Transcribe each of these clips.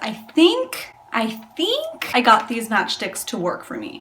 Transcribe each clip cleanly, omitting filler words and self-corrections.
I think I got these matchsticks to work for me.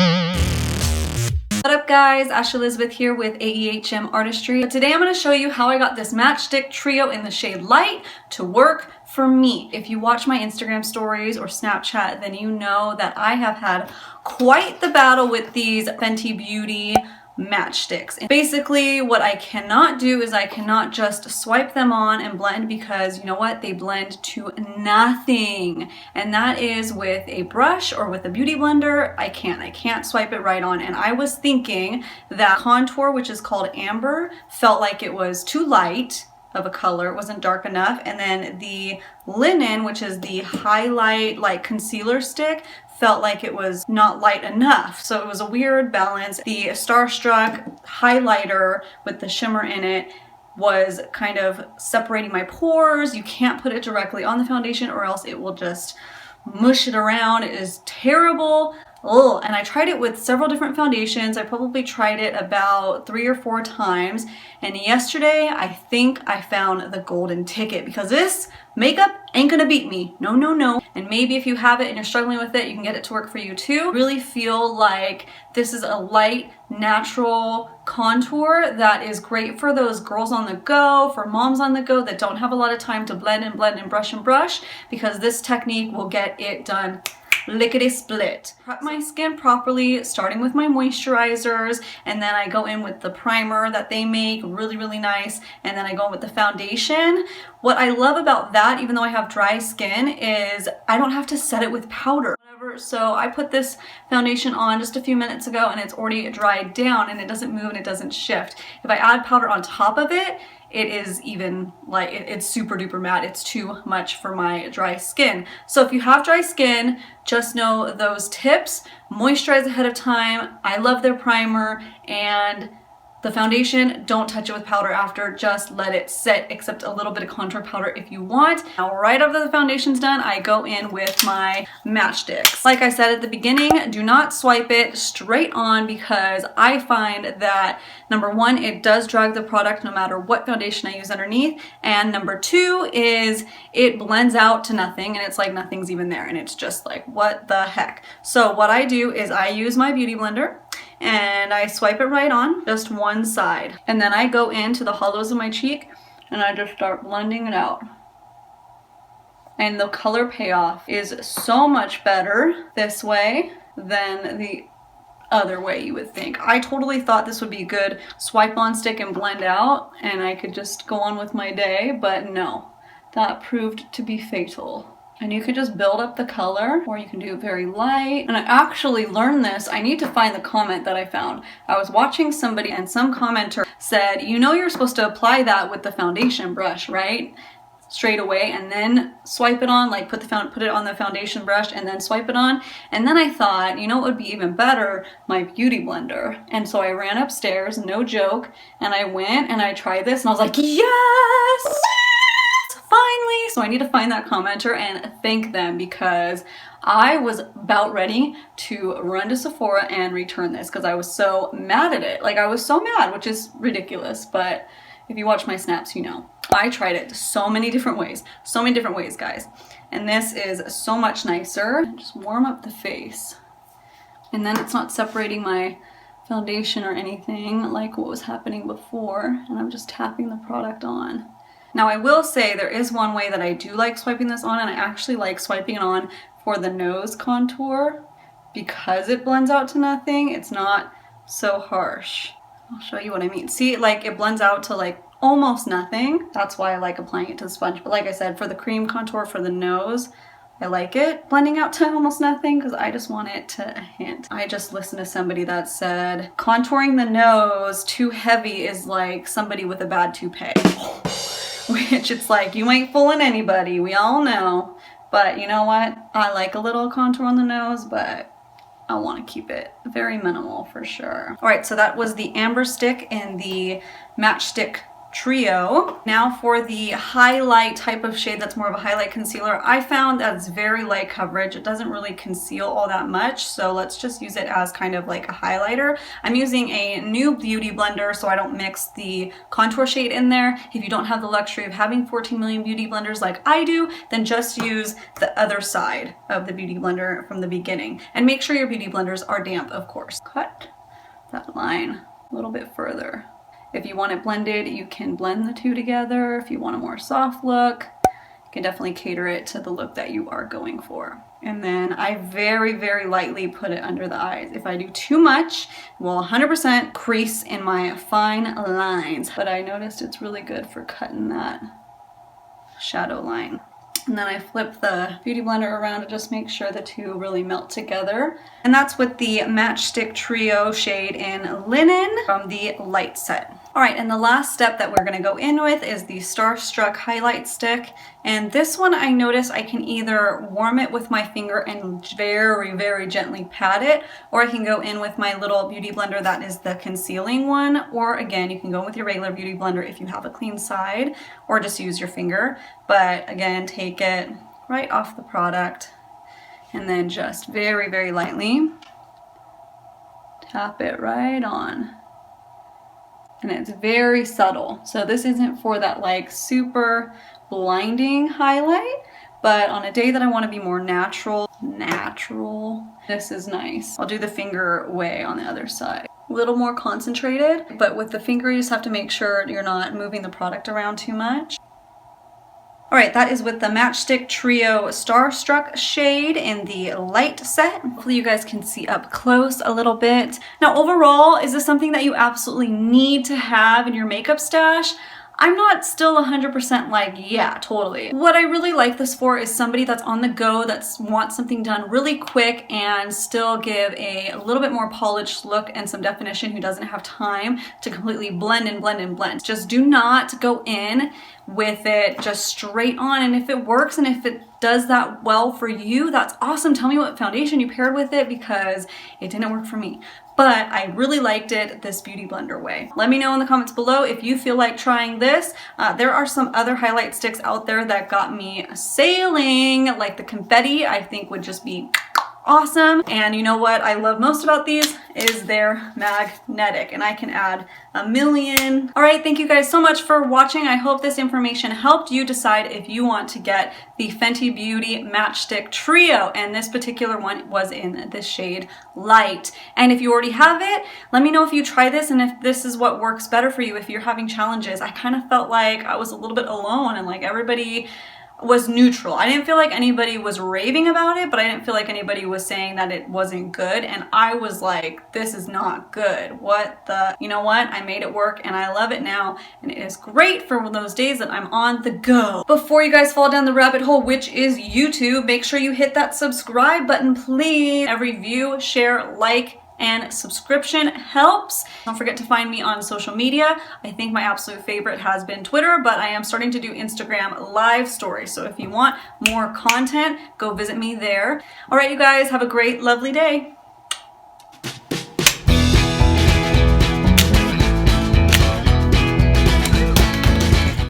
What up guys, Ashley Elizabeth here with AEHM Artistry. Today I'm going to show you how I got this matchstick trio in the shade Light to work for me. If you watch my Instagram stories or Snapchat, then you know that I have had quite the battle with these Fenty Beauty matchsticks. And basically what I cannot do is I cannot just swipe them on and blend, because you know what, they blend to nothing. And that is with a brush or with a beauty blender. I can't swipe it right on. And I was thinking that contour, which is called Amber, felt like it was too light of a color, it wasn't dark enough, and then the Linen, which is the highlight like concealer stick, felt like it was not light enough. So it was a weird balance. The Starstruck highlighter with the shimmer in it was kind of separating my pores. You can't put it directly on the foundation or else it will just mush it around. It is terrible. Ugh. And I tried it with several different foundations. I probably tried it about 3 or 4 times. And yesterday, I think I found the golden ticket, because this makeup ain't gonna beat me. No, no, no. And maybe if you have it and you're struggling with it, you can get it to work for you too. Really feel like this is a light, natural contour that is great for those girls on the go, for moms on the go that don't have a lot of time to blend and brush, because this technique will get it done lickety split. Prep my skin properly, starting with my moisturizers, and then I go in with the primer that they make, really, really nice, and then I go in with the foundation. What I love about that, even though I have dry skin, is I don't have to set it with powder. So I put this foundation on just a few minutes ago and it's already dried down and it doesn't move and it doesn't shift. If I add powder on top of it, it is even like, it's super duper matte. It's too much for my dry skin. So if you have dry skin, just know those tips. Moisturize ahead of time. I love their primer, and the foundation, don't touch it with powder after, just let it sit, except a little bit of contour powder if you want. Now, right after the foundation's done, I go in with my matchsticks. Like I said at the beginning, do not swipe it straight on, because I find that number 1, it does drag the product no matter what foundation I use underneath, and number 2 is it blends out to nothing, and it's like nothing's even there, and it's just like, what the heck? So what I do is I use my beauty blender, and I swipe it right on, just one side. And then I go into the hollows of my cheek and I just start blending it out. And the color payoff is so much better this way than the other way you would think. I totally thought this would be a good swipe on stick and blend out and I could just go on with my day, but no, that proved to be fatal. And you can just build up the color, or you can do it very light. And I actually learned this. I need to find the comment that I found. I was watching somebody and some commenter said, you know, you're supposed to apply that with the foundation brush, right? Straight away, and then swipe it on, like put it on the foundation brush and then swipe it on. And then I thought, you know what would be even better? My beauty blender. And so I ran upstairs, no joke, and I went and I tried this and I was like, yes! Finally! So I need to find that commenter and thank them, because I was about ready to run to Sephora and return this because I was so mad at it. Like, I was so mad, which is ridiculous, but if you watch my snaps, you know. I tried it so many different ways, guys. And this is so much nicer. Just warm up the face. And then it's not separating my foundation or anything like what was happening before. And I'm just tapping the product on. Now I will say there is one way that I do like swiping this on, and I actually like swiping it on for the nose contour because it blends out to nothing. It's not so harsh. I'll show you what I mean. See, like it blends out to like almost nothing. That's why I like applying it to the sponge. But like I said, for the cream contour for the nose, I like it blending out to almost nothing because I just want it to hint. I just listened to somebody that said contouring the nose too heavy is like somebody with a bad toupee. Which it's like, you ain't fooling anybody, we all know. But you know what? I like a little contour on the nose, but I want to keep it very minimal for sure. All right, so that was the Amber stick and the Match Stick Trio. Now for the highlight type of shade that's more of a highlight concealer, I found that's very light coverage. It doesn't really conceal all that much, so let's just use it as kind of like a highlighter. I'm using a new beauty blender so I don't mix the contour shade in there. If you don't have the luxury of having 14 million beauty blenders like I do, then just use the other side of the beauty blender from the beginning. And make sure your beauty blenders are damp, of course. Cut that line a little bit further. If you want it blended, you can blend the two together. If you want a more soft look, you can definitely cater it to the look that you are going for. And then I very, very lightly put it under the eyes. If I do too much, it will 100% crease in my fine lines. But I noticed it's really good for cutting that shadow line. And then I flip the beauty blender around to just make sure the two really melt together. And that's with the Match Stix Trio shade in Linen from the light set. All right, and the last step that we're gonna go in with is the Starstruck highlight stick. And this one I notice I can either warm it with my finger and very, very gently pat it, or I can go in with my little beauty blender that is the concealing one, or again, you can go in with your regular beauty blender if you have a clean side, or just use your finger. But again, take it right off the product and then just very, very lightly tap it right on. And it's very subtle. So this isn't for that like super blinding highlight, but on a day that I want to be more natural, this is nice. I'll do the finger way on the other side. A little more concentrated, but with the finger you just have to make sure you're not moving the product around too much. All right, that is with the Match Stix Trio Starstruck shade in the light set. Hopefully you guys can see up close a little bit. Now overall, is this something that you absolutely need to have in your makeup stash? I'm not still 100% like, yeah, totally. What I really like this for is somebody that's on the go, that wants something done really quick and still give a little bit more polished look and some definition, who doesn't have time to completely blend and blend and blend. Just do not go in with it just straight on, and if it works and if it does that well for you, that's awesome. Tell me what foundation you paired with it, because it didn't work for me. But I really liked it this beauty blender way. Let me know in the comments below if you feel like trying this. There are some other highlight sticks out there that got me sailing, like the confetti, I think would just be awesome. And you know what I love most about these is they're magnetic, and I can add a million. All right, thank you guys so much for watching. I hope this information helped you decide if you want to get the Fenty Beauty Match Stix Trio, and this particular one was in the shade Light. And if you already have it, let me know if you try this and if this is what works better for you if you're having challenges. I kind of felt like I was a little bit alone, and like everybody was neutral. I didn't feel like anybody was raving about it, but I didn't feel like anybody was saying that it wasn't good. And I was like, this is not good. What the, you know what? I made it work and I love it now. And it is great for those days that I'm on the go. Before you guys fall down the rabbit hole, which is YouTube, make sure you hit that subscribe button, please. Every view, share, like, and subscription helps. Don't forget to find me on social media. I think my absolute favorite has been Twitter, but I am starting to do Instagram live stories. So if you want more content, go visit me there. All right, you guys, have a great, lovely day.